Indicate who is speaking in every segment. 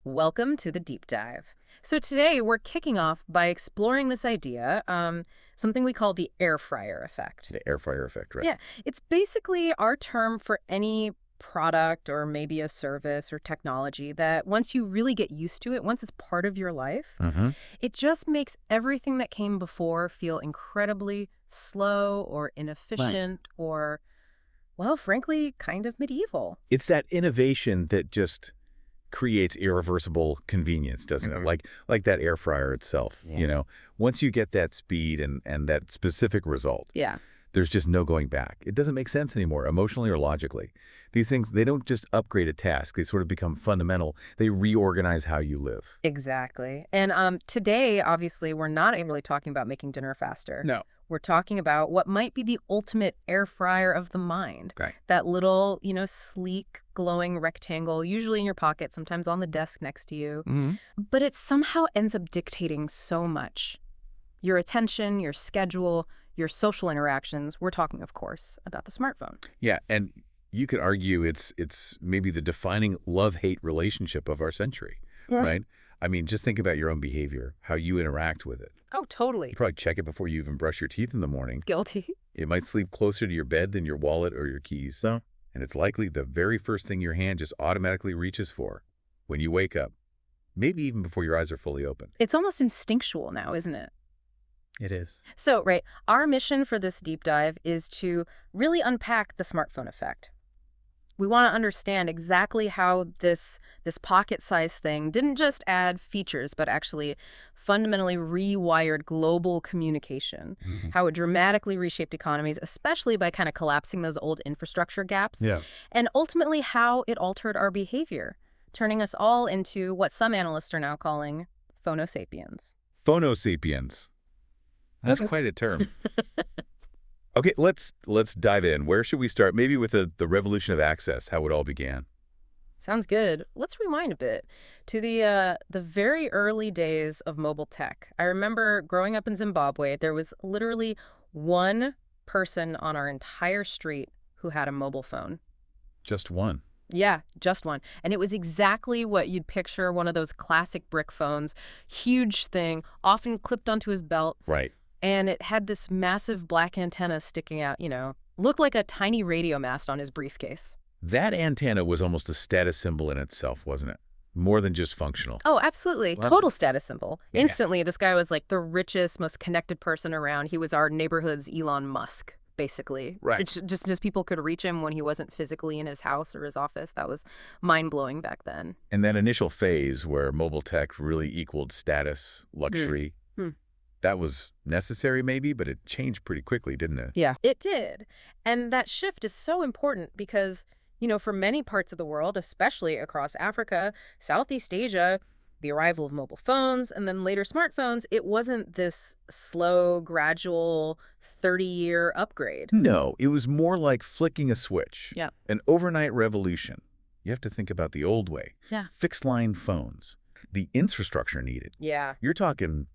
Speaker 1: Welcome to the deep dive. So today we're kicking off by exploring this idea, something we call the air fryer effect.
Speaker 2: The air fryer effect, right?
Speaker 1: Yeah, it's basically our term for any product or maybe a service or technology that once you really get used to it, once it's part of your life, it just makes everything that came before feel incredibly slow or inefficient or, well, frankly, kind of medieval.
Speaker 2: It's that innovation that just creates irreversible convenience, doesn't it? Like that air fryer itself, Once you get that speed and that specific result, there's just no going back. It doesn't make sense anymore, emotionally or logically. These things, they don't just upgrade a task. They sort of become fundamental. They reorganize how you live.
Speaker 1: Exactly. And today, obviously, we're not really talking about making dinner faster.
Speaker 2: No.
Speaker 1: We're talking about what might be the ultimate air fryer of the mind.
Speaker 2: Right.
Speaker 1: That little, sleek, glowing rectangle, usually in your pocket, sometimes on the desk next to you. But it somehow ends up dictating so much. Your attention, your schedule, your social interactions. We're talking, of course, about the smartphone.
Speaker 2: Yeah, and you could argue it's maybe the defining love-hate relationship of our century, right? I mean, just think about your own behavior, how you interact with it.
Speaker 1: Oh, totally.
Speaker 2: You probably check it before you even brush your teeth in the morning.
Speaker 1: Guilty.
Speaker 2: It might sleep closer to your bed than your wallet or your keys.
Speaker 3: So?
Speaker 2: And it's likely the very first thing your hand just automatically reaches for when you wake up, maybe even before your eyes are fully open.
Speaker 1: It's almost instinctual now, isn't it?
Speaker 2: It is.
Speaker 1: So, our mission for this deep dive is to really unpack the smartphone effect. We want to understand exactly how this pocket-sized thing didn't just add features, but actually fundamentally rewired global communication, how it dramatically reshaped economies, especially by kind of collapsing those old infrastructure gaps, and ultimately how it altered our behavior, turning us all into what some analysts are now calling phonosapiens.
Speaker 2: Phonosapiens. That's quite a term. Okay, let's dive in. Where should we start? Maybe with the revolution of access, how it all began.
Speaker 1: Sounds good. Let's rewind a bit to the very early days of mobile tech. I remember growing up in Zimbabwe, there was literally one person on our entire street who had a mobile phone.
Speaker 2: Just one.
Speaker 1: Yeah, just one. And it was exactly what you'd picture one of those classic brick phones, huge thing, often clipped onto his belt.
Speaker 2: Right.
Speaker 1: And it had this massive black antenna sticking out, looked like a tiny radio mast on his briefcase.
Speaker 2: That antenna was almost a status symbol in itself, wasn't it? More than just functional.
Speaker 1: Oh, absolutely.
Speaker 2: Well,
Speaker 1: total status symbol.
Speaker 2: Yeah.
Speaker 1: Instantly, this guy was like the richest, most connected person around. He was our neighborhood's Elon Musk, basically.
Speaker 2: Right.
Speaker 1: It's just people could reach him when he wasn't physically in his house or his office. That was mind-blowing back then.
Speaker 2: And that initial phase where mobile tech really equaled status, luxury, that was necessary maybe, but it changed pretty quickly, didn't it?
Speaker 1: Yeah, it did. And that shift is so important because, for many parts of the world, especially across Africa, Southeast Asia, the arrival of mobile phones and then later smartphones, it wasn't this slow, gradual 30-year upgrade.
Speaker 2: No, it was more like flicking a switch.
Speaker 1: Yeah.
Speaker 2: An overnight revolution. You have to think about the old way.
Speaker 1: Yeah.
Speaker 2: Fixed line phones. The infrastructure needed.
Speaker 1: Yeah.
Speaker 2: You're talking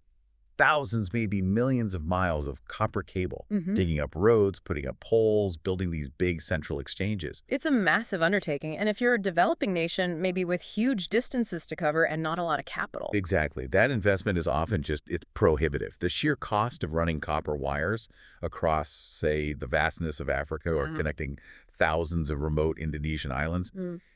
Speaker 2: thousands, maybe millions of miles of copper cable, digging up roads, putting up poles, building these big central exchanges.
Speaker 1: It's a massive undertaking. And if you're a developing nation, maybe with huge distances to cover and not a lot of capital.
Speaker 2: Exactly. That investment is often it's prohibitive. The sheer cost of running copper wires across, say, the vastness of Africa or connecting thousands of remote Indonesian islands,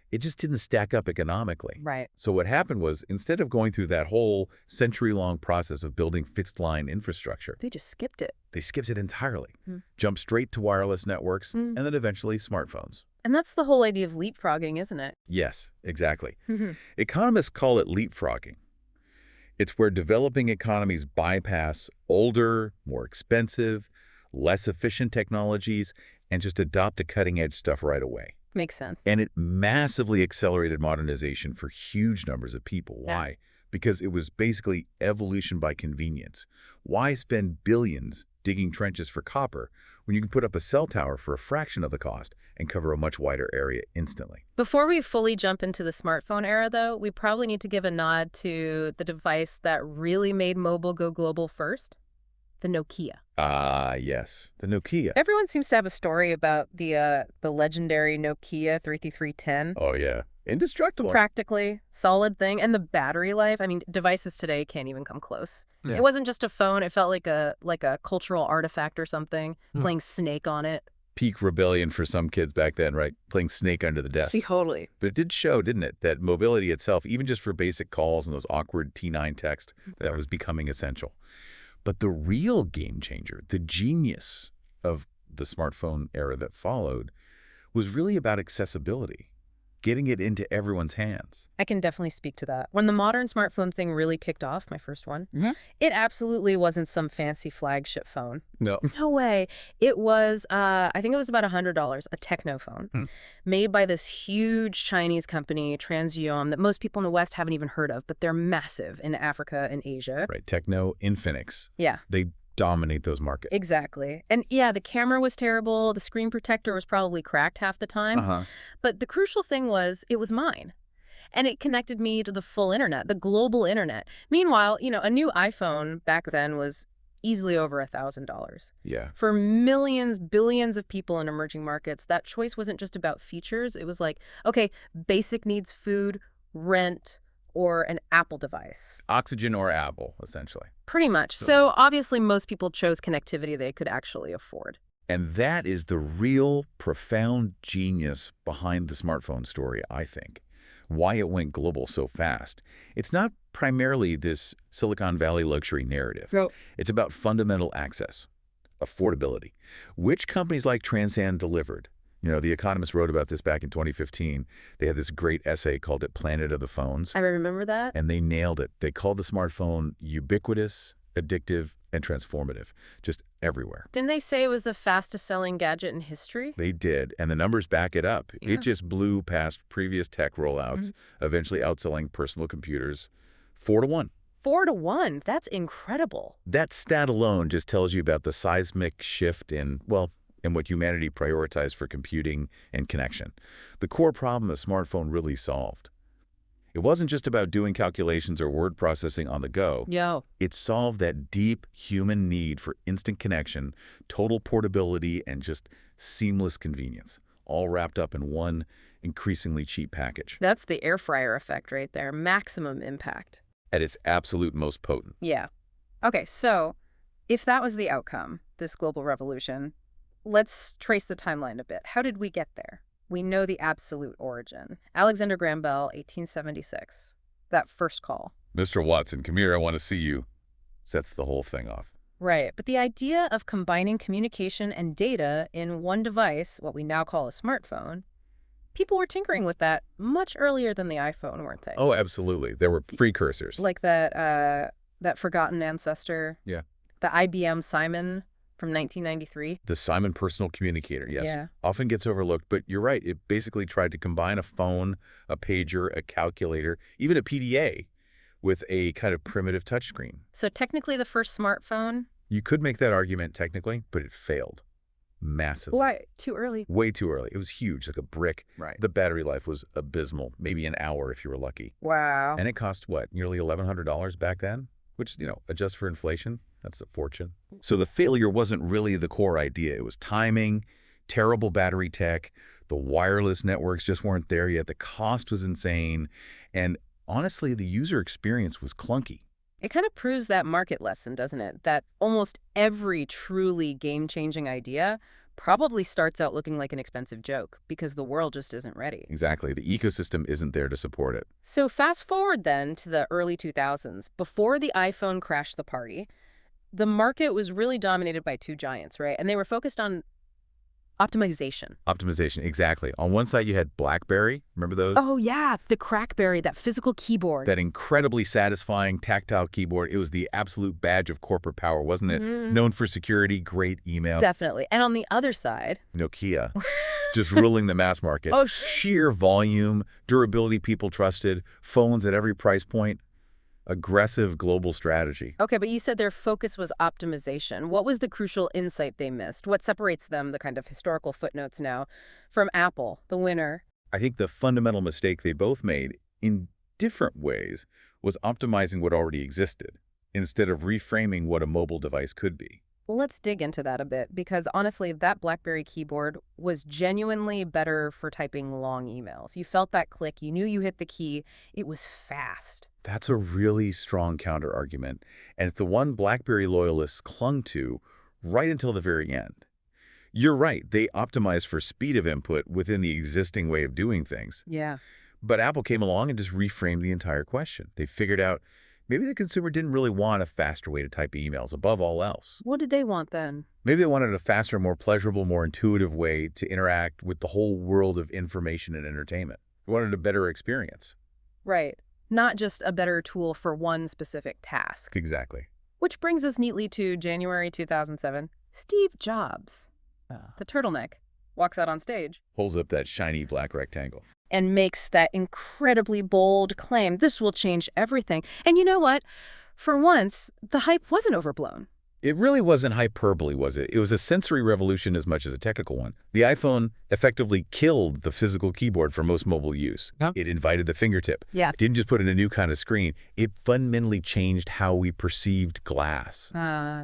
Speaker 2: it just didn't stack up economically.
Speaker 1: Right.
Speaker 2: So what happened was, instead of going through that whole century-long process of building fixed-line infrastructure,
Speaker 1: They just skipped it.
Speaker 2: they skipped it entirely, jumped straight to wireless networks, and then eventually smartphones.
Speaker 1: And that's the whole idea of leapfrogging, isn't it?
Speaker 2: Yes, exactly. Economists call it leapfrogging. It's where developing economies bypass older, more expensive, less efficient technologies and just adopt the cutting-edge stuff right away.
Speaker 1: Makes sense.
Speaker 2: And it massively accelerated modernization for huge numbers of people. Why? Because it was basically evolution by convenience. Why spend billions digging trenches for copper when you can put up a cell tower for a fraction of the cost and cover a much wider area instantly?
Speaker 1: Before we fully jump into the smartphone era, though, we probably need to give a nod to the device that really made mobile go global first. The Nokia.
Speaker 2: Ah, yes, the Nokia.
Speaker 1: Everyone seems to have a story about the legendary Nokia 3310.
Speaker 2: Oh, yeah. Indestructible.
Speaker 1: Practically solid thing. And the battery life, I mean, devices today can't even come close.
Speaker 2: Yeah.
Speaker 1: It wasn't just a phone. It felt like a cultural artifact or something, playing Snake on it.
Speaker 2: Peak rebellion for some kids back then, right? Playing Snake under the desk.
Speaker 1: Totally.
Speaker 2: But it did show, didn't it, that mobility itself, even just for basic calls and those awkward T9 text, that was becoming essential. But the real game changer, the genius of the smartphone era that followed, was really about accessibility, getting it into everyone's hands.
Speaker 1: I can definitely speak to that. When the modern smartphone thing really kicked off, my first one, it absolutely wasn't some fancy flagship phone.
Speaker 2: No.
Speaker 1: No way. It was, I think it was about $100, a techno phone, made by this huge Chinese company, Transsion, that most people in the West haven't even heard of, but they're massive in Africa and Asia.
Speaker 2: Right, Techno, Infinix.
Speaker 1: Yeah.
Speaker 2: They dominate those markets.
Speaker 1: Exactly. And yeah, the camera was terrible. The screen protector was probably cracked half the time. But the crucial thing was it was mine. And it connected me to the full internet, the global internet. Meanwhile, you know, a new iPhone back then was easily over $1,000.
Speaker 2: Yeah.
Speaker 1: For millions, billions of people in emerging markets, that choice wasn't just about features. It was like, okay, basic needs, food, rent, or an Apple device.
Speaker 2: Oxygen or Apple, essentially.
Speaker 1: Pretty much. So obviously most people chose connectivity they could actually afford.
Speaker 2: And that is the real profound genius behind the smartphone story, I think. Why it went global so fast. It's not primarily this Silicon Valley luxury narrative.
Speaker 1: No.
Speaker 2: It's about fundamental access, affordability, which companies like Transsion delivered. You know, The Economist wrote about this back in 2015. They had this great essay called it Planet of the Phones.
Speaker 1: I remember that.
Speaker 2: And they nailed it. They called the smartphone ubiquitous, addictive, and transformative, just everywhere.
Speaker 1: Didn't they say it was the fastest selling gadget in history?
Speaker 2: They did, and the numbers back it up.
Speaker 1: Yeah.
Speaker 2: It just blew past previous tech rollouts, eventually outselling personal computers 4-1.
Speaker 1: 4-1. That's incredible.
Speaker 2: That stat alone just tells you about the seismic shift in, well, in what humanity prioritized for computing and connection. The core problem the smartphone really solved. It wasn't just about doing calculations or word processing on the go. It solved that deep human need for instant connection, total portability, and just seamless convenience, all wrapped up in one increasingly cheap package.
Speaker 1: That's the air fryer effect right there. Maximum impact.
Speaker 2: At its absolute most potent.
Speaker 1: Yeah. Okay, so if that was the outcome, this global revolution, let's trace the timeline a bit. How did we get there? We know the absolute origin. Alexander Graham Bell, 1876. That first call.
Speaker 2: Mr. Watson, come here, I want to see you. Sets the whole thing off.
Speaker 1: Right, but the idea of combining communication and data in one device, what we now call a smartphone, people were tinkering with that much earlier than the iPhone, weren't they?
Speaker 2: Oh, absolutely. There were precursors.
Speaker 1: Like that forgotten ancestor.
Speaker 2: Yeah.
Speaker 1: The IBM Simon from 1993.
Speaker 2: The Simon Personal Communicator, yes.
Speaker 1: Yeah.
Speaker 2: Often gets overlooked, but you're right. It basically tried to combine a phone, a pager, a calculator, even a PDA with a kind of primitive touchscreen.
Speaker 1: So technically the first smartphone?
Speaker 2: You could make that argument technically, but it failed massively.
Speaker 1: Why? Too early?
Speaker 2: Way too early. It was huge, like a brick.
Speaker 1: Right.
Speaker 2: The battery life was abysmal, maybe an hour if you were lucky.
Speaker 1: Wow.
Speaker 2: And it cost, what, nearly $1,100 back then? Which, you know, adjust for inflation, that's a fortune. So the failure wasn't really the core idea. It was timing, terrible battery tech, the wireless networks just weren't there yet, the cost was insane, and honestly, the user experience was clunky.
Speaker 1: It kind of proves that market lesson, doesn't it? That almost every truly game-changing idea probably starts out looking like an expensive joke because the world just isn't ready.
Speaker 2: Exactly. The ecosystem isn't there to support it.
Speaker 1: So fast forward then to the early 2000s. Before the iPhone crashed the party, the market was really dominated by two giants, right? And they were focused on optimization.
Speaker 2: Optimization, exactly. On one side, you had BlackBerry. Remember those?
Speaker 1: Oh, yeah. The Crackberry, that physical keyboard.
Speaker 2: That incredibly satisfying tactile keyboard. It was the absolute badge of corporate power, wasn't it? Known for security, great email.
Speaker 1: Definitely. And on the other side...
Speaker 2: Nokia. Just ruling the mass market.
Speaker 1: Oh,
Speaker 2: sheer volume, durability people trusted, phones at every price point. Aggressive global strategy.
Speaker 1: Okay, but you said their focus was optimization. What was the crucial insight they missed? What separates them, the kind of historical footnotes now, from Apple, the winner?
Speaker 2: I think the fundamental mistake they both made, in different ways, was optimizing what already existed, instead of reframing what a mobile device could be.
Speaker 1: Let's dig into that a bit, because honestly, that BlackBerry keyboard was genuinely better for typing long emails. You felt that click, you knew you hit the key, it was fast.
Speaker 2: That's a really strong counter-argument, and it's the one BlackBerry loyalists clung to right until the very end. You're right, they optimized for speed of input within the existing way of doing things.
Speaker 1: Yeah.
Speaker 2: But Apple came along and just reframed the entire question. They figured out maybe the consumer didn't really want a faster way to type emails above all else.
Speaker 1: What did they want then?
Speaker 2: Maybe they wanted a faster, more pleasurable, more intuitive way to interact with the whole world of information and entertainment. They wanted a better experience.
Speaker 1: Right. Not just a better tool for one specific task.
Speaker 2: Exactly.
Speaker 1: Which brings us neatly to January 2007. Steve Jobs, the turtleneck, walks out on stage.
Speaker 2: Holds up that shiny black rectangle.
Speaker 1: And makes that incredibly bold claim, this will change everything. And you know what? For once, the hype wasn't overblown.
Speaker 2: It really wasn't hyperbole, was it? It was a sensory revolution as much as a technical one. The iPhone effectively killed the physical keyboard for most mobile use.
Speaker 1: Huh?
Speaker 2: It invited the fingertip.
Speaker 1: Yeah.
Speaker 2: It didn't just put in a new kind of screen. It fundamentally changed how we perceived glass.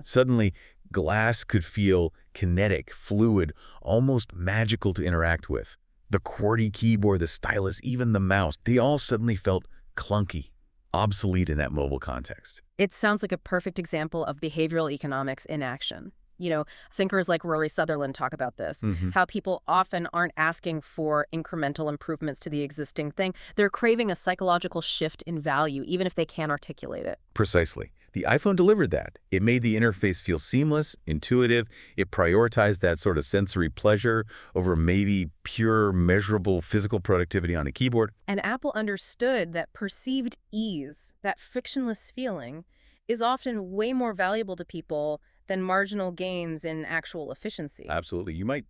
Speaker 2: Suddenly, glass could feel kinetic, fluid, almost magical to interact with. The QWERTY keyboard, the stylus, even the mouse, they all suddenly felt clunky, obsolete in that mobile context.
Speaker 1: It sounds like a perfect example of behavioral economics in action. You know, thinkers like Rory Sutherland talk about this, how people often aren't asking for incremental improvements to the existing thing. They're craving a psychological shift in value, even if they can't articulate it.
Speaker 2: Precisely. The iPhone delivered that. It made the interface feel seamless, intuitive. It prioritized that sort of sensory pleasure over maybe pure, measurable physical productivity on a keyboard.
Speaker 1: And Apple understood that perceived ease, that frictionless feeling, is often way more valuable to people than marginal gains in actual efficiency.
Speaker 2: Absolutely. You might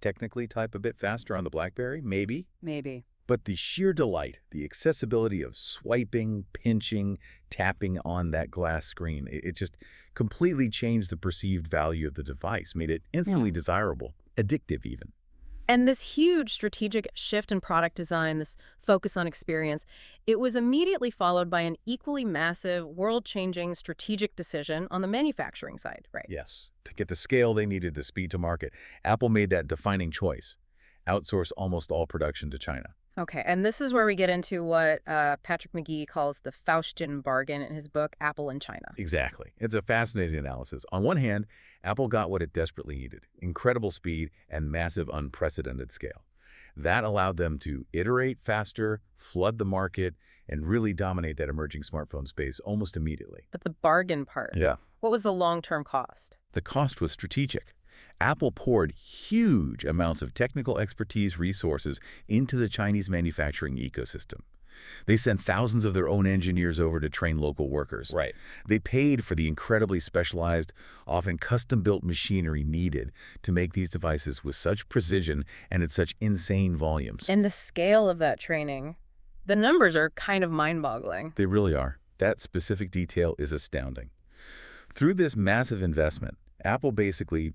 Speaker 2: technically type a bit faster on the BlackBerry, maybe.
Speaker 1: Maybe.
Speaker 2: But the sheer delight, the accessibility of swiping, pinching, tapping on that glass screen, it just completely changed the perceived value of the device, made it instantly desirable, addictive even.
Speaker 1: And this huge strategic shift in product design, this focus on experience, it was immediately followed by an equally massive, world-changing strategic decision on the manufacturing side, right?
Speaker 2: Yes. To get the scale they needed, the speed to market, Apple made that defining choice: outsource almost all production to China.
Speaker 1: Okay, and this is where we get into what Patrick McGee calls the Faustian bargain in his book, Apple and China.
Speaker 2: Exactly. It's a fascinating analysis. On one hand, Apple got what it desperately needed: incredible speed and massive unprecedented scale. That allowed them to iterate faster, flood the market, and really dominate that emerging smartphone space almost immediately.
Speaker 1: But the bargain part, what was the long-term cost?
Speaker 2: The cost was strategic. Apple poured huge amounts of technical expertise resources into the Chinese manufacturing ecosystem. They sent thousands of their own engineers over to train local workers.
Speaker 3: Right.
Speaker 2: They paid for the incredibly specialized, often custom-built machinery needed to make these devices with such precision and at such insane volumes.
Speaker 1: And the scale of that training, the numbers are kind of mind-boggling.
Speaker 2: They really are. That specific detail is astounding. Through this massive investment, Apple basically,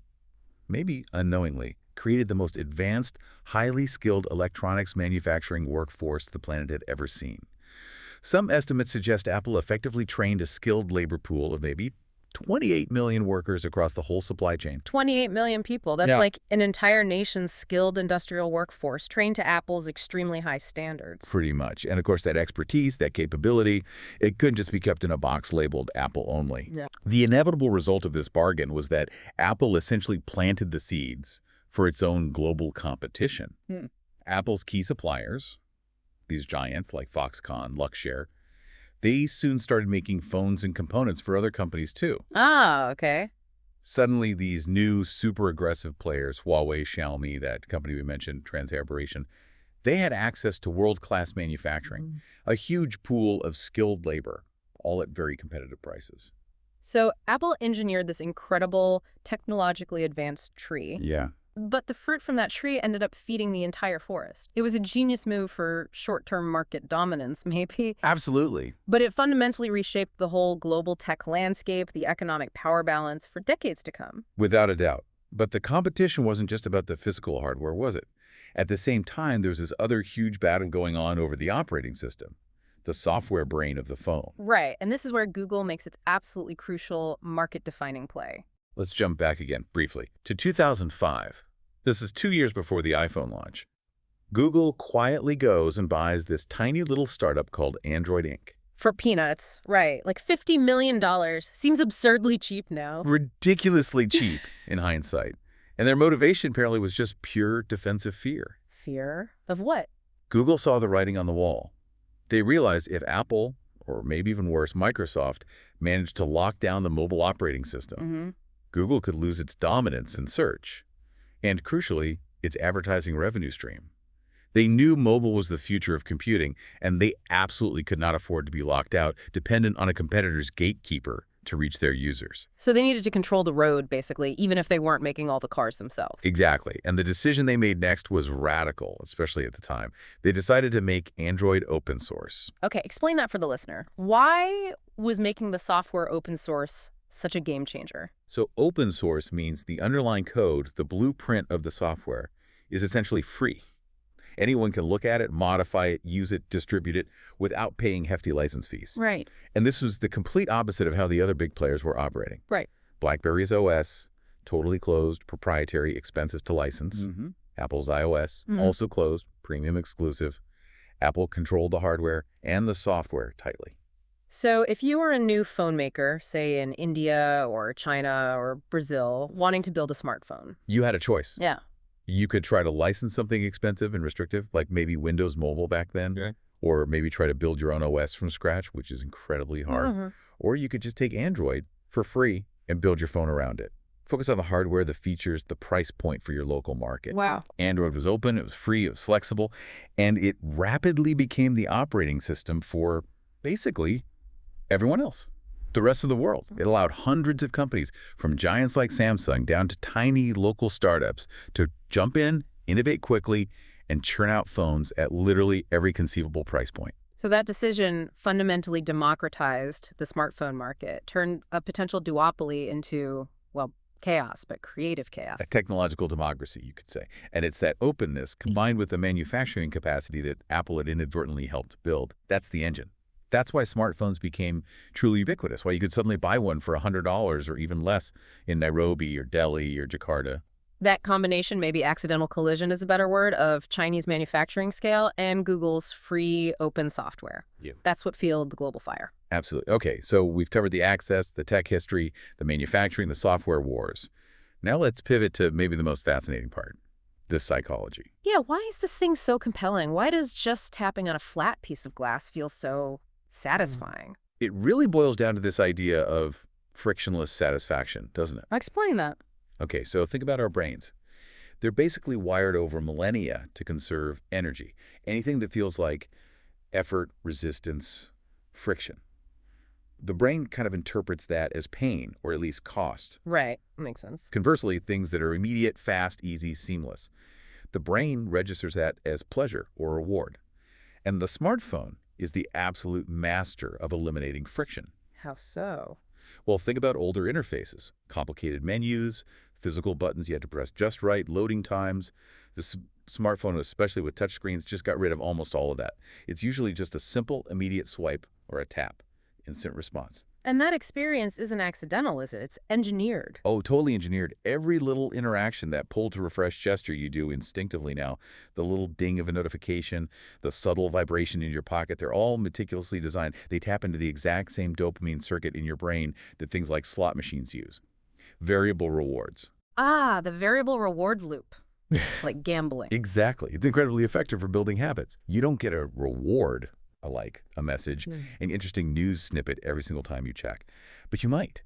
Speaker 2: maybe unknowingly, created the most advanced, highly skilled electronics manufacturing workforce the planet had ever seen. Some estimates suggest Apple effectively trained a skilled labor pool of maybe 28 million workers across the whole supply chain.
Speaker 1: 28 million people. That's like an entire nation's skilled industrial workforce trained to Apple's extremely high standards.
Speaker 2: Pretty much. And of course, that expertise, that capability, it couldn't just be kept in a box labeled Apple only.
Speaker 1: Yeah.
Speaker 2: The inevitable result of this bargain was that Apple essentially planted the seeds for its own global competition. Apple's key suppliers, these giants like Foxconn, Luxshare, they soon started making phones and components for other companies too.
Speaker 1: Ah, okay.
Speaker 2: Suddenly, these new super aggressive players, Huawei, Xiaomi, that company we mentioned, Transaberration, they had access to world-class manufacturing, a huge pool of skilled labor, all at very competitive prices.
Speaker 1: So Apple engineered this incredible, technologically advanced tree.
Speaker 2: Yeah.
Speaker 1: But the fruit from that tree ended up feeding the entire forest. It was a genius move for short-term market dominance, maybe.
Speaker 2: Absolutely.
Speaker 1: But it fundamentally reshaped the whole global tech landscape, the economic power balance for decades to come.
Speaker 2: Without a doubt. But the competition wasn't just about the physical hardware, was it? At the same time, there's this other huge battle going on over the operating system, the software brain of the phone.
Speaker 1: Right, and this is where Google makes its absolutely crucial market-defining play.
Speaker 2: Let's jump back again, briefly, to 2005. This is 2 years before the iPhone launch. Google quietly goes and buys this tiny little startup called Android Inc.
Speaker 1: For peanuts, right. Like $50 million. Seems absurdly cheap now.
Speaker 2: Ridiculously cheap in hindsight. And their motivation apparently was just pure defensive fear.
Speaker 1: Fear of what?
Speaker 2: Google saw the writing on the wall. They realized if Apple, or maybe even worse, Microsoft, managed to lock down the mobile operating system, Google could lose its dominance in search. And crucially, its advertising revenue stream. They knew mobile was the future of computing, and they absolutely could not afford to be locked out, dependent on a competitor's gatekeeper to reach their users.
Speaker 1: So they needed to control the road, basically, even if they weren't making all the cars themselves.
Speaker 2: Exactly. And the decision they made next was radical, especially at the time. They decided to make Android open source.
Speaker 1: Okay, explain that for the listener. Why was making the software open source such a game changer?
Speaker 2: So open source means the underlying code, the blueprint of the software, is essentially free. Anyone can look at it, modify it, use it, distribute it without paying hefty license fees.
Speaker 1: Right.
Speaker 2: And this was the complete opposite of how the other big players were operating.
Speaker 1: Right.
Speaker 2: BlackBerry's OS, totally closed, proprietary, expensive to license. Apple's iOS, also closed, premium exclusive. Apple controlled the hardware and the software tightly.
Speaker 1: So if you were a new phone maker, say in India or China or Brazil, wanting to build a smartphone.
Speaker 2: You had a choice.
Speaker 1: Yeah.
Speaker 2: You could try to license something expensive and restrictive, like maybe Windows Mobile back then, or maybe try to build your own OS from scratch, which is incredibly hard. Or you could just take Android for free and build your phone around it. Focus on the hardware, the features, the price point for your local market.
Speaker 1: Wow.
Speaker 2: Android was open, it was free, it was flexible, and it rapidly became the operating system for basically everyone else. The rest of the world. It allowed hundreds of companies, from giants like Samsung down to tiny local startups, to jump in, innovate quickly, and churn out phones at literally every conceivable price point.
Speaker 1: So that decision fundamentally democratized the smartphone market, turned a potential duopoly into, well, chaos, but creative chaos.
Speaker 2: A technological democracy, you could say. And it's that openness combined with the manufacturing capacity that Apple had inadvertently helped build. That's the engine. That's why smartphones became truly ubiquitous, why you could suddenly buy one for $100 or even less in Nairobi or Delhi or Jakarta.
Speaker 1: That combination, maybe accidental collision is a better word, of Chinese manufacturing scale and Google's free open software. That's what fueled the global fire.
Speaker 2: Absolutely. Okay, so we've covered the access, the tech history, the manufacturing, the software wars. Now let's pivot to maybe the most fascinating part, the psychology.
Speaker 1: Yeah, why is this thing so compelling? Why does just tapping on a flat piece of glass feel so satisfying?
Speaker 2: It really boils down to this idea of frictionless satisfaction, doesn't it?
Speaker 1: Explain that.
Speaker 2: Okay, so think about our brains. They're basically wired over millennia to conserve energy. Anything that feels like effort, resistance, friction. The brain kind of interprets that as pain, or at least cost.
Speaker 1: Right, makes sense.
Speaker 2: Conversely, things that are immediate, fast, easy, seamless. The brain registers that as pleasure or reward. And the smartphone is the absolute master of eliminating friction.
Speaker 1: How so?
Speaker 2: Well, think about older interfaces, complicated menus, physical buttons you had to press just right, loading times. The smartphone, especially with touchscreens, just got rid of almost all of that. It's usually just a simple, immediate swipe or a tap, instant response.
Speaker 1: And that experience isn't accidental, is it? It's engineered.
Speaker 2: Oh, totally engineered. Every little interaction, that pull to refresh gesture you do instinctively now, the little ding of a notification, the subtle vibration in your pocket, they're all meticulously designed. They tap into the exact same dopamine circuit in your brain that things like slot machines use. Variable rewards.
Speaker 1: Ah, the variable reward loop. Like gambling.
Speaker 2: Exactly. It's incredibly effective for building habits. You don't get a reward, a message, an interesting news snippet every single time you check. But you might.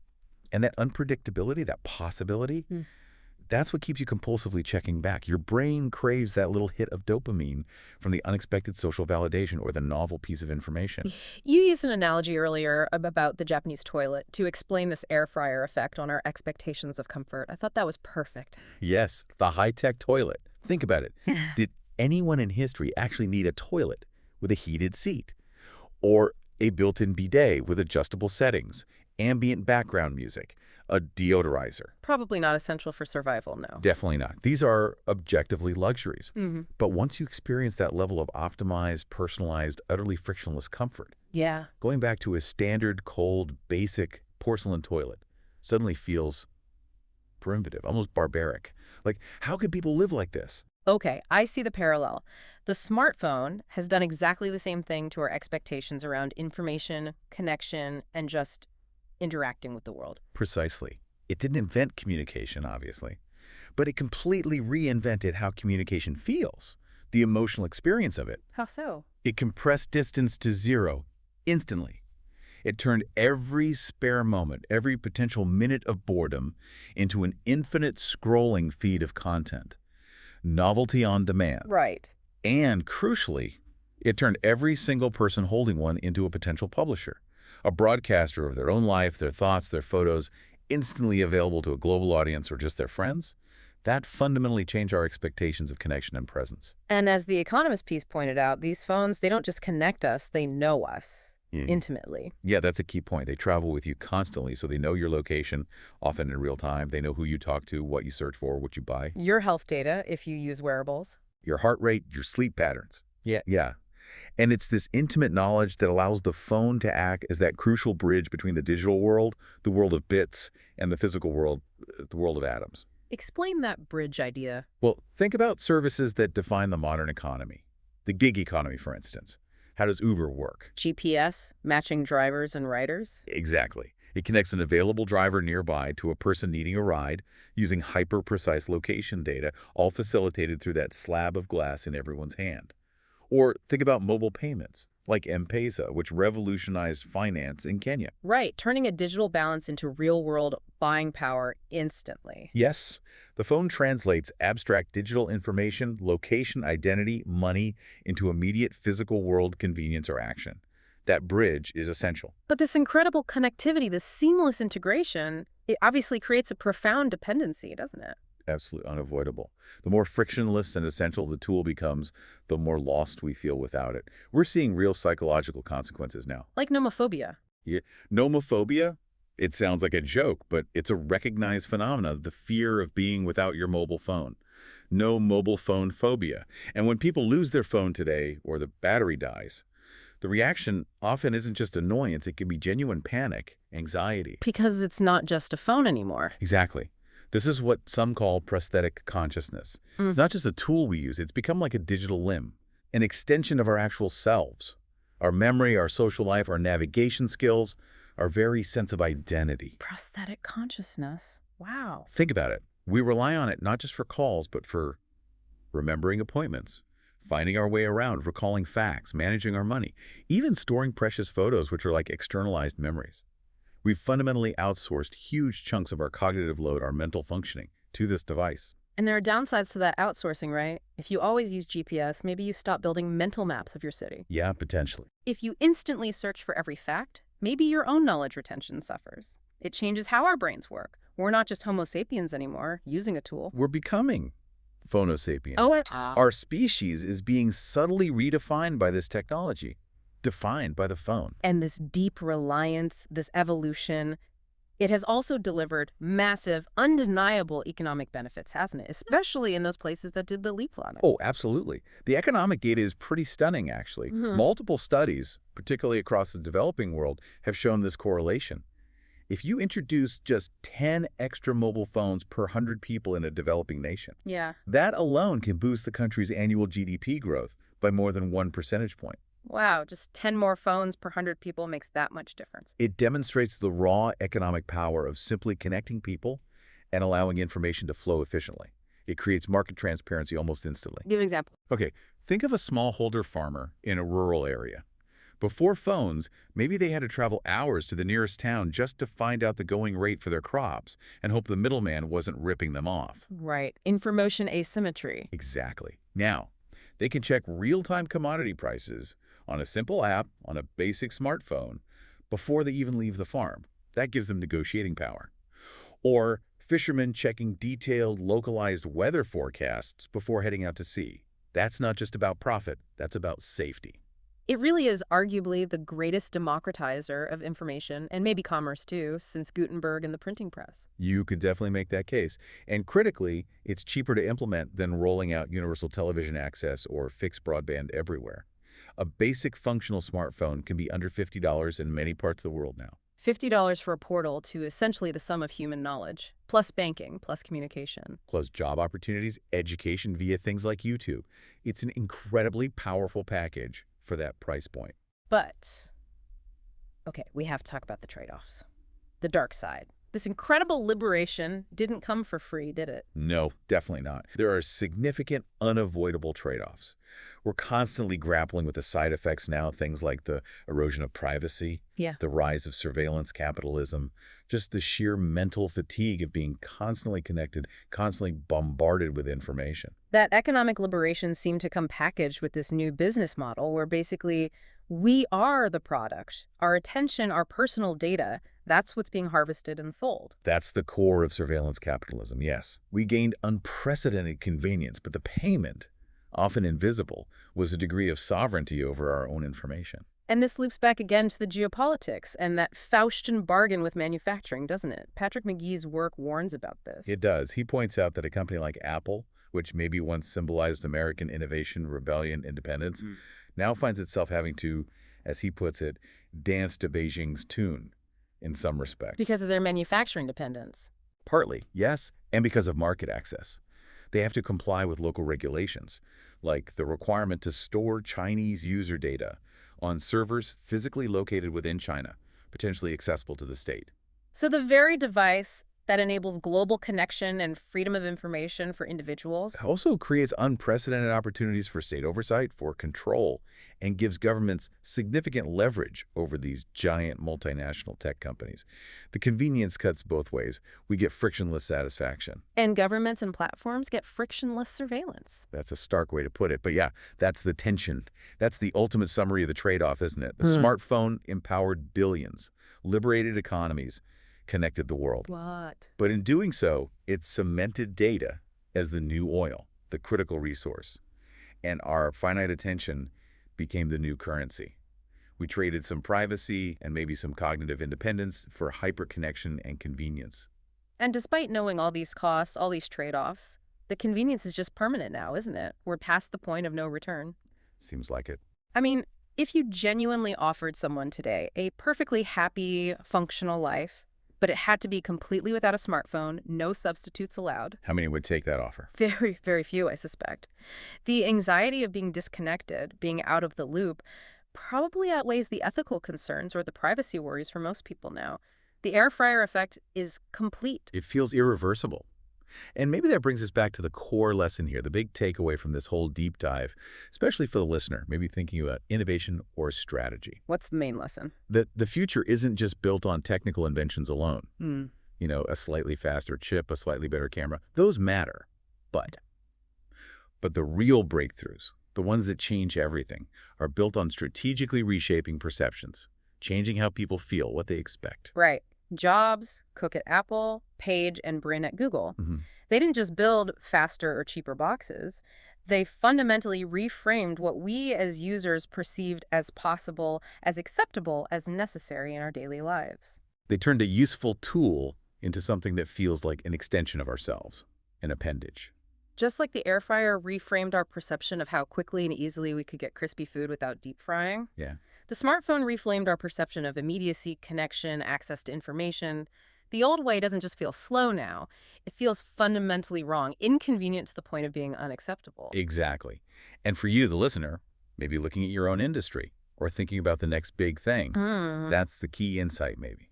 Speaker 2: And that unpredictability, that possibility, that's what keeps you compulsively checking back. Your brain craves that little hit of dopamine from the unexpected social validation or the novel piece of information.
Speaker 1: You used an analogy earlier about the Japanese toilet to explain this air fryer effect on our expectations of comfort. I thought that was perfect.
Speaker 2: Yes, the high-tech toilet. Think about it. Did anyone in history actually need a toilet with a heated seat, or a built-in bidet with adjustable settings, ambient background music, a deodorizer?
Speaker 1: Probably not essential for survival, no.
Speaker 2: Definitely not. These are objectively luxuries. But once you experience that level of optimized, personalized, utterly frictionless comfort, going back to a standard, cold, basic porcelain toilet suddenly feels primitive, almost barbaric. Like, how could people live like this?
Speaker 1: Okay, I see the parallel. The smartphone has done exactly the same thing to our expectations around information, connection, and just interacting with the world.
Speaker 2: Precisely. It didn't invent communication, obviously, but it completely reinvented how communication feels, the emotional experience of it.
Speaker 1: How so?
Speaker 2: It compressed distance to zero instantly. It turned every spare moment, every potential minute of boredom into an infinite scrolling feed of content. Novelty on demand.
Speaker 1: Right.
Speaker 2: And crucially, it turned every single person holding one into a potential publisher, a broadcaster of their own life, their thoughts, their photos, instantly available to a global audience or just their friends. That fundamentally changed our expectations of connection and presence.
Speaker 1: And as the Economist piece pointed out, these phones, they don't just connect us, they know us. Intimately.
Speaker 2: Yeah, that's a key point. They travel with you constantly, so they know your location, often in real time. They know who you talk to, what you search for, what you buy.
Speaker 1: Your health data, if you use wearables.
Speaker 2: Your heart rate, your sleep patterns. Yeah. And it's this intimate knowledge that allows the phone to act as that crucial bridge between the digital world, the world of bits, and the physical world, the world of atoms.
Speaker 1: Explain that bridge idea.
Speaker 2: Well, think about services that define the modern economy. The gig economy, for instance. How does Uber work?
Speaker 1: GPS, matching drivers and riders?
Speaker 2: Exactly. It connects an available driver nearby to a person needing a ride using hyper-precise location data, all facilitated through that slab of glass in everyone's hand. Or think about mobile payments, like M-Pesa, which revolutionized finance in Kenya.
Speaker 1: Right, turning a digital balance into real-world buying power instantly.
Speaker 2: Yes, the phone translates abstract digital information, location, identity, money into immediate physical world convenience or action. That bridge is essential.
Speaker 1: But this incredible connectivity, this seamless integration, it obviously creates a profound dependency, doesn't it?
Speaker 2: Absolutely unavoidable. The more frictionless and essential the tool becomes, the more lost we feel without it. We're seeing real psychological consequences now.
Speaker 1: Like nomophobia.
Speaker 2: Yeah. Nomophobia? It sounds like a joke, but it's a recognized phenomenon, the fear of being without your mobile phone. No mobile phone phobia. And when people lose their phone today, or the battery dies, the reaction often isn't just annoyance, it can be genuine panic, anxiety.
Speaker 1: Because it's not just a phone anymore.
Speaker 2: Exactly. This is what some call prosthetic consciousness. It's not just a tool we use, it's become like a digital limb, an extension of our actual selves. Our memory, our social life, our navigation skills, our very sense of identity.
Speaker 1: Prosthetic consciousness. Wow.
Speaker 2: Think about it. We rely on it not just for calls, but for remembering appointments, finding our way around, recalling facts, managing our money, even storing precious photos, which are like externalized memories. We've fundamentally outsourced huge chunks of our cognitive load, our mental functioning, to this device.
Speaker 1: And there are downsides to that outsourcing, right? If you always use GPS, maybe you stop building mental maps of your city.
Speaker 2: Yeah, potentially.
Speaker 1: If you instantly search for every fact, maybe your own knowledge retention suffers. It changes how our brains work. We're not just Homo sapiens anymore, using a tool.
Speaker 2: We're becoming Phono sapien. Our species is being subtly redefined by this technology, defined by the phone.
Speaker 1: And this deep reliance, this evolution, it has also delivered massive, undeniable economic benefits, hasn't it? Especially in those places that did the leapfrogging.
Speaker 2: Oh, absolutely. The economic data is pretty stunning, actually. Multiple studies, particularly across the developing world, have shown this correlation. If you introduce just 10 extra mobile phones per 100 people in a developing nation, that alone can boost the country's annual GDP growth by more than 1 percentage point.
Speaker 1: Wow, just 10 more phones per 100 people makes that much difference.
Speaker 2: It demonstrates the raw economic power of simply connecting people and allowing information to flow efficiently. It creates market transparency almost instantly.
Speaker 1: Give an example.
Speaker 2: Okay, think of a smallholder farmer in a rural area. Before phones, maybe they had to travel hours to the nearest town just to find out the going rate for their crops and hope the middleman wasn't ripping them off.
Speaker 1: Right. Information asymmetry.
Speaker 2: Exactly. Now, they can check real-time commodity prices on a simple app on a basic smartphone before they even leave the farm. That gives them negotiating power. Or fishermen checking detailed, localized weather forecasts before heading out to sea. That's not just about profit, that's about safety.
Speaker 1: It really is arguably the greatest democratizer of information, and maybe commerce too, since Gutenberg and the printing press.
Speaker 2: You could definitely make that case. And critically, it's cheaper to implement than rolling out universal television access or fixed broadband everywhere. A basic functional smartphone can be under $50 in many parts of the world now.
Speaker 1: $50 for a portal to essentially the sum of human knowledge, plus banking, plus communication.
Speaker 2: Plus job opportunities, education via things like YouTube. It's an incredibly powerful package for that price point.
Speaker 1: But, okay, we have to talk about the trade-offs. The dark side. This incredible liberation didn't come for free, did it?
Speaker 2: No, definitely not. There are significant, unavoidable trade-offs. We're constantly grappling with the side effects now, things like the erosion of privacy, the rise of surveillance capitalism, just the sheer mental fatigue of being constantly connected, constantly bombarded with information.
Speaker 1: That economic liberation seemed to come packaged with this new business model where basically we are the product. Our attention, our personal data, that's what's being harvested and sold.
Speaker 2: That's the core of surveillance capitalism, yes. We gained unprecedented convenience, but the payment, often invisible, was a degree of sovereignty over our own information.
Speaker 1: And this loops back again to the geopolitics and that Faustian bargain with manufacturing, doesn't it? Patrick McGee's work warns about this.
Speaker 2: It does. He points out that a company like Apple, which maybe once symbolized American innovation, rebellion, independence, now finds itself having to, as he puts it, dance to Beijing's tune in some respects.
Speaker 1: Because of their manufacturing dependence.
Speaker 2: Partly, yes, and because of market access. They have to comply with local regulations, like the requirement to store Chinese user data on servers physically located within China, potentially accessible to the state.
Speaker 1: So the very device that enables global connection and freedom of information for individuals
Speaker 2: also creates unprecedented opportunities for state oversight, for control, and gives governments significant leverage over these giant multinational tech companies. The convenience cuts both ways. We get frictionless satisfaction.
Speaker 1: And governments and platforms get frictionless surveillance.
Speaker 2: That's a stark way to put it. But yeah, that's the tension. That's the ultimate summary of the trade-off, isn't it? The smartphone empowered billions, liberated economies, connected the world.
Speaker 1: What?
Speaker 2: But in doing so, it cemented data as the new oil, the critical resource. And our finite attention became the new currency. We traded some privacy and maybe some cognitive independence for hyperconnection and convenience.
Speaker 1: And despite knowing all these costs, all these trade-offs, the convenience is just permanent now, isn't it? We're past the point of no return.
Speaker 2: Seems like it.
Speaker 1: I mean, if you genuinely offered someone today a perfectly happy, functional life, but it had to be completely without a smartphone, no substitutes allowed.
Speaker 2: How many would take that offer?
Speaker 1: Very, very few, I suspect. The anxiety of being disconnected, being out of the loop, probably outweighs the ethical concerns or the privacy worries for most people now. The air fryer effect is complete.
Speaker 2: It feels irreversible. And maybe that brings us back to the core lesson here, the big takeaway from this whole deep dive, especially for the listener, maybe thinking about innovation or strategy.
Speaker 1: What's the main lesson?
Speaker 2: That the future isn't just built on technical inventions alone. You know, a slightly faster chip, a slightly better camera. Those matter. But the real breakthroughs, the ones that change everything, are built on strategically reshaping perceptions, changing how people feel, what they expect.
Speaker 1: Right. Jobs, Cook at Apple, Page, and Brin at Google. They didn't just build faster or cheaper boxes. They fundamentally reframed what we as users perceived as possible, as acceptable, as necessary in our daily lives.
Speaker 2: They turned a useful tool into something that feels like an extension of ourselves, an appendage.
Speaker 1: Just like the air fryer reframed our perception of how quickly and easily we could get crispy food without deep frying.
Speaker 2: Yeah.
Speaker 1: The smartphone reframed our perception of immediacy, connection, access to information. The old way doesn't just feel slow now. It feels fundamentally wrong, inconvenient to the point of being unacceptable.
Speaker 2: Exactly. And for you, the listener, maybe looking at your own industry or thinking about the next big thing, that's the key insight maybe.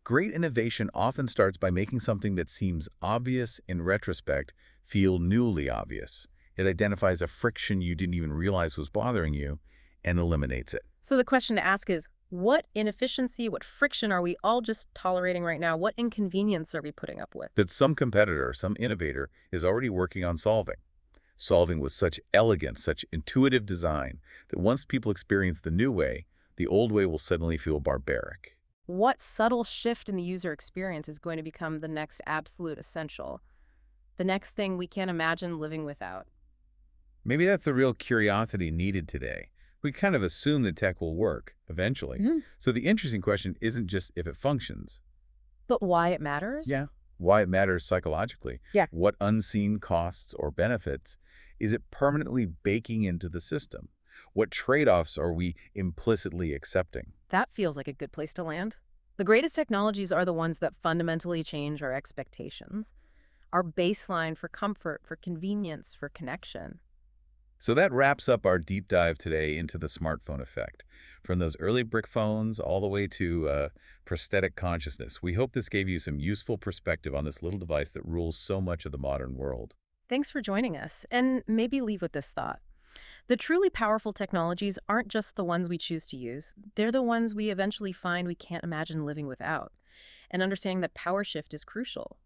Speaker 2: Great innovation often starts by making something that seems obvious in retrospect feel newly obvious. It identifies a friction you didn't even realize was bothering you and eliminates it.
Speaker 1: So the question to ask is, what inefficiency, what friction are we all just tolerating right now? What inconvenience are we putting up with?
Speaker 2: That some competitor, some innovator is already working on solving with such elegance, such intuitive design that once people experience the new way, the old way will suddenly feel barbaric.
Speaker 1: What subtle shift in the user experience is going to become the next absolute essential? The next thing we can't imagine living without?
Speaker 2: Maybe that's the real curiosity needed today. We kind of assume that tech will work eventually. So the interesting question isn't just if it functions.
Speaker 1: But why it matters?
Speaker 2: Yeah. Why it matters psychologically.
Speaker 1: Yeah.
Speaker 2: What unseen costs or benefits is it permanently baking into the system? What trade-offs are we implicitly accepting?
Speaker 1: That feels like a good place to land. The greatest technologies are the ones that fundamentally change our expectations, our baseline for comfort, for convenience, for connection.
Speaker 2: So that wraps up our deep dive today into the smartphone effect. From those early brick phones all the way to prosthetic consciousness. We hope this gave you some useful perspective on this little device that rules so much of the modern world.
Speaker 1: Thanks for joining us, and maybe leave with this thought. The truly powerful technologies aren't just the ones we choose to use. They're the ones we eventually find we can't imagine living without. And understanding that power shift is crucial.